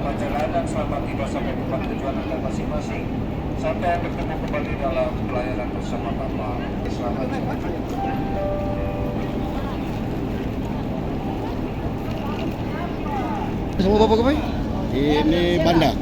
selamat jalan dan selamat tiba sampai tempat tujuan Anda masing-masing. Sampai bertemu kembali dalam pelayanan bersama Bapak. Selamat jalan. Semua Bapak Kepai? Ini Banda.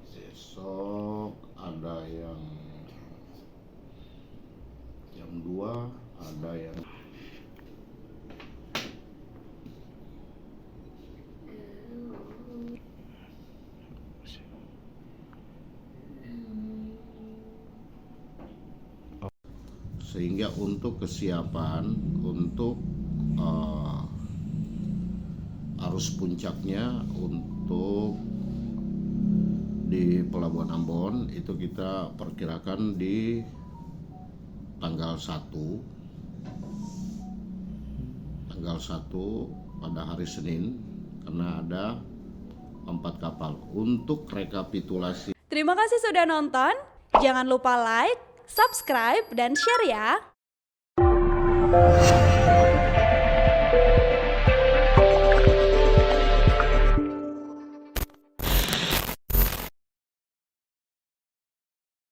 Besok ada yang jam 2, ada yang sehingga untuk kesiapan untuk arus puncaknya untuk di Pelabuhan Ambon itu kita perkirakan di tanggal 1 pada hari Senin karena ada 4 kapal. Untuk rekapitulasi. Terima kasih sudah nonton. Jangan lupa like, subscribe, dan share ya.